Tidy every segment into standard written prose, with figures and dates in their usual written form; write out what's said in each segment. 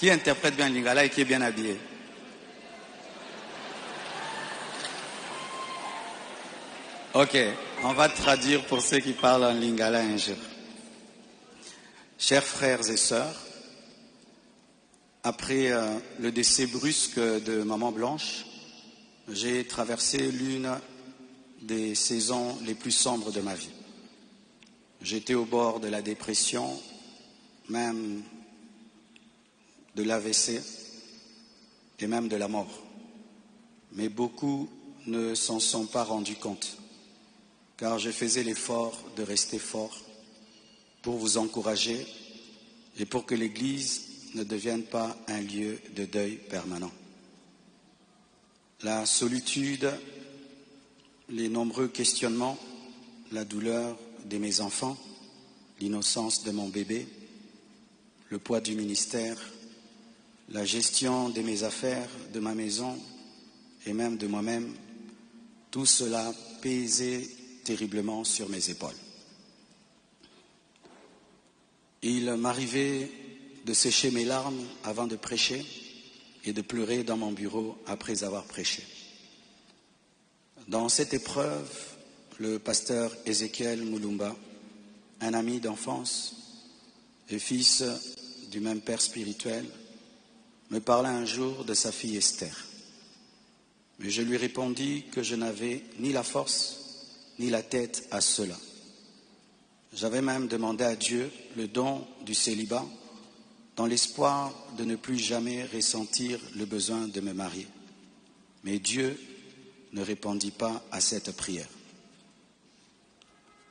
Qui interprète bien le lingala et qui est bien habillé? Ok, on va traduire pour ceux qui parlent en lingala un jour. Chers frères et sœurs, après le décès brusque de Maman Blanche, j'ai traversé l'une des saisons les plus sombres de ma vie. J'étais au bord de la dépression, même de l'AVC et même de la mort. Mais beaucoup ne s'en sont pas rendus compte, car je faisais l'effort de rester fort pour vous encourager et pour que l'Église ne devienne pas un lieu de deuil permanent. La solitude, les nombreux questionnements, la douleur de mes enfants, l'innocence de mon bébé, le poids du ministère, la gestion de mes affaires, de ma maison et même de moi-même, tout cela pesait terriblement sur mes épaules. Il m'arrivait de sécher mes larmes avant de prêcher et de pleurer dans mon bureau après avoir prêché. Dans cette épreuve, le pasteur Ézéchiel Moulumba, un ami d'enfance et fils du même père spirituel, me parla un jour de sa fille Esther. Mais je lui répondis que je n'avais ni la force ni la tête à cela. J'avais même demandé à Dieu le don du célibat dans l'espoir de ne plus jamais ressentir le besoin de me marier. Mais Dieu ne répondit pas à cette prière.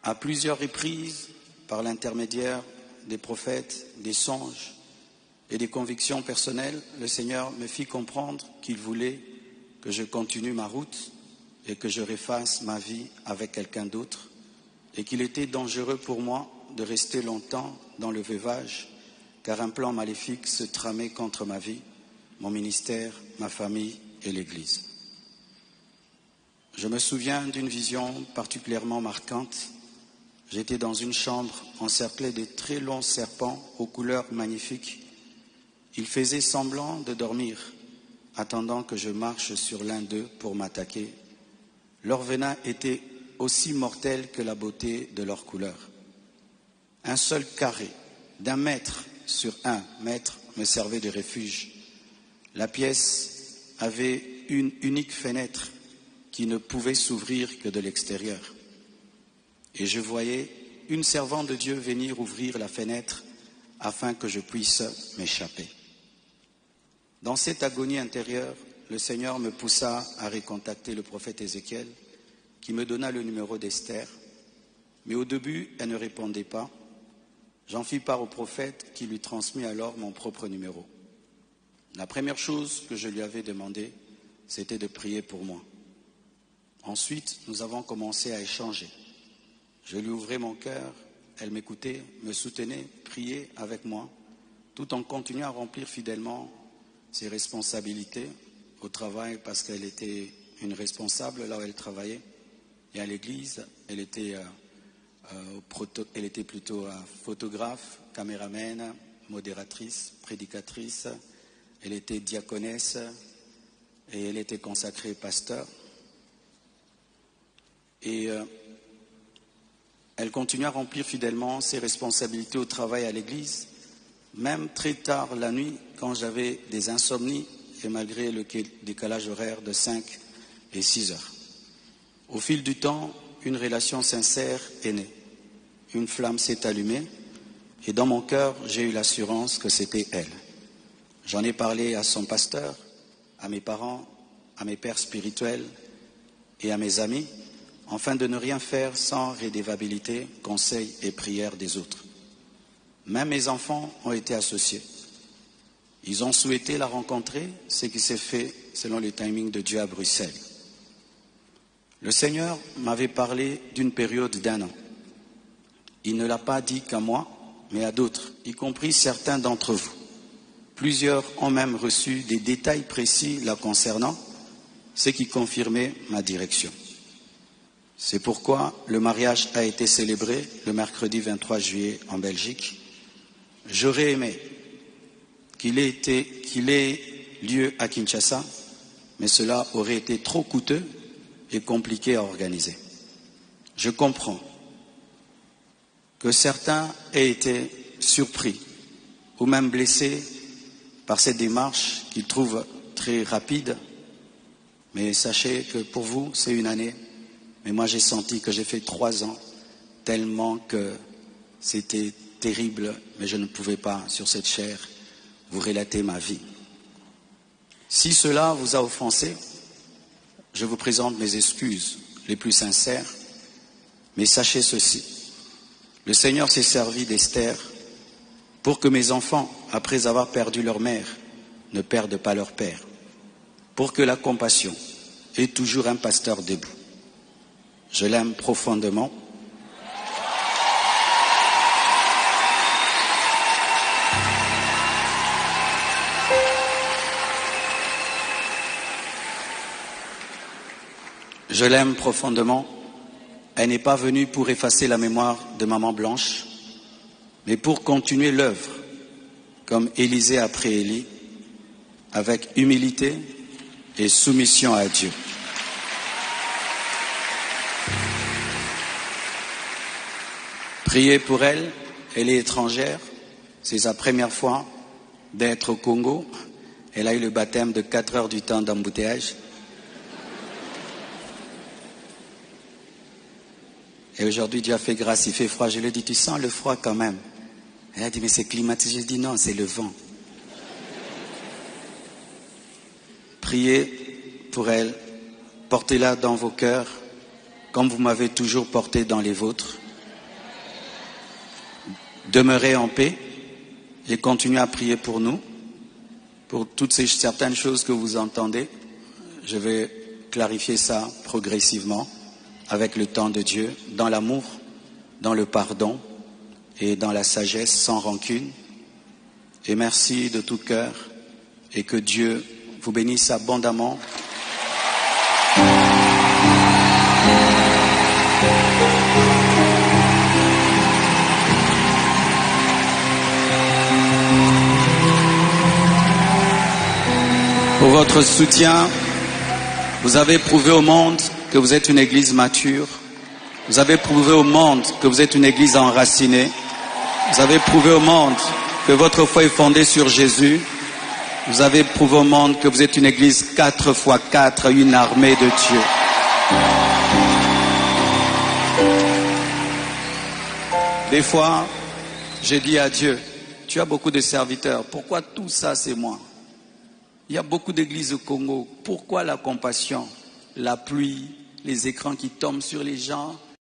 À plusieurs reprises, par l'intermédiaire des prophètes, des songes et des convictions personnelles, le Seigneur me fit comprendre qu'il voulait que je continue ma route et que je refasse ma vie avec quelqu'un d'autre et qu'il était dangereux pour moi de rester longtemps dans le veuvage car un plan maléfique se tramait contre ma vie, mon ministère, ma famille et l'Église. Je me souviens d'une vision particulièrement marquante. J'étais dans une chambre encerclée de très longs serpents aux couleurs magnifiques. Ils faisaient semblant de dormir, attendant que je marche sur l'un d'eux pour m'attaquer. Leur venin était aussi mortel que la beauté de leur couleur. Un seul carré d'1 mètre sur 1 mètre me servait de refuge. La pièce avait une unique fenêtre qui ne pouvait s'ouvrir que de l'extérieur. Et je voyais une servante de Dieu venir ouvrir la fenêtre afin que je puisse m'échapper. Dans cette agonie intérieure, le Seigneur me poussa à recontacter le prophète Ézéchiel qui me donna le numéro d'Esther. Mais au début, elle ne répondait pas. J'en fis part au prophète qui lui transmit alors mon propre numéro. La première chose que je lui avais demandé, c'était de prier pour moi. Ensuite, nous avons commencé à échanger. Je lui ouvrais mon cœur, elle m'écoutait, me soutenait, priait avec moi, tout en continuant à remplir fidèlement ses responsabilités au travail parce qu'elle était une responsable là où elle travaillait. Et à l'église, elle était plutôt photographe, caméraman, modératrice, prédicatrice. Elle était diaconesse et elle était consacrée pasteur. Et elle continue à remplir fidèlement ses responsabilités au travail à l'église, même très tard la nuit quand j'avais des insomnies et malgré le décalage horaire de 5 et 6 heures. Au fil du temps, une relation sincère est née. Une flamme s'est allumée et dans mon cœur, j'ai eu l'assurance que c'était elle. J'en ai parlé à son pasteur, à mes parents, à mes pères spirituels et à mes amis, afin de ne rien faire sans rédévabilité, conseil et prière des autres. Même mes enfants ont été associés. Ils ont souhaité la rencontrer, ce qui s'est fait selon le timing de Dieu à Bruxelles. Le Seigneur m'avait parlé d'une période d'1 an. Il ne l'a pas dit qu'à moi, mais à d'autres, y compris certains d'entre vous. Plusieurs ont même reçu des détails précis la concernant, ce qui confirmait ma direction. C'est pourquoi le mariage a été célébré le mercredi 23 juillet en Belgique. J'aurais aimé qu'il ait lieu à Kinshasa, mais cela aurait été trop coûteux et compliqué à organiser. Je comprends que certains aient été surpris ou même blessés par cette démarche qu'ils trouvent très rapide, mais sachez que pour vous, c'est une année. Mais moi, j'ai senti que j'ai fait 3 ans, tellement que c'était terrible, mais je ne pouvais pas, sur cette chair, vous relater ma vie. Si cela vous a offensé, je vous présente mes excuses les plus sincères, mais sachez ceci, le Seigneur s'est servi d'Esther pour que mes enfants, après avoir perdu leur mère, ne perdent pas leur père, pour que la compassion ait toujours un pasteur debout. Je l'aime profondément. Je l'aime profondément. Elle n'est pas venue pour effacer la mémoire de Maman Blanche, mais pour continuer l'œuvre, comme Élisée après Élie, avec humilité et soumission à Dieu. Priez pour elle, elle est étrangère, c'est sa première fois d'être au Congo. Elle a eu le baptême de 4 heures du temps d'embouteillage. Et aujourd'hui, Dieu a fait grâce, il fait froid. Je lui ai dit, tu sens le froid quand même? Elle a dit, mais c'est climatisé. Je lui ai dit, non, c'est le vent. Priez pour elle, portez-la dans vos cœurs, comme vous m'avez toujours porté dans les vôtres. Demeurez en paix et continuez à prier pour nous, pour toutes ces certaines choses que vous entendez. Je vais clarifier ça progressivement, avec le temps de Dieu, dans l'amour, dans le pardon et dans la sagesse, sans rancune. Et merci de tout cœur et que Dieu vous bénisse abondamment. Pour votre soutien, vous avez prouvé au monde que vous êtes une église mature. Vous avez prouvé au monde que vous êtes une église enracinée. Vous avez prouvé au monde que votre foi est fondée sur Jésus. Vous avez prouvé au monde que vous êtes une église 4x4, une armée de Dieu. Des fois, j'ai dit à Dieu, tu as beaucoup de serviteurs, pourquoi tout ça c'est moi? Il y a beaucoup d'églises au Congo, pourquoi la compassion, la pluie, les écrans qui tombent sur les gens,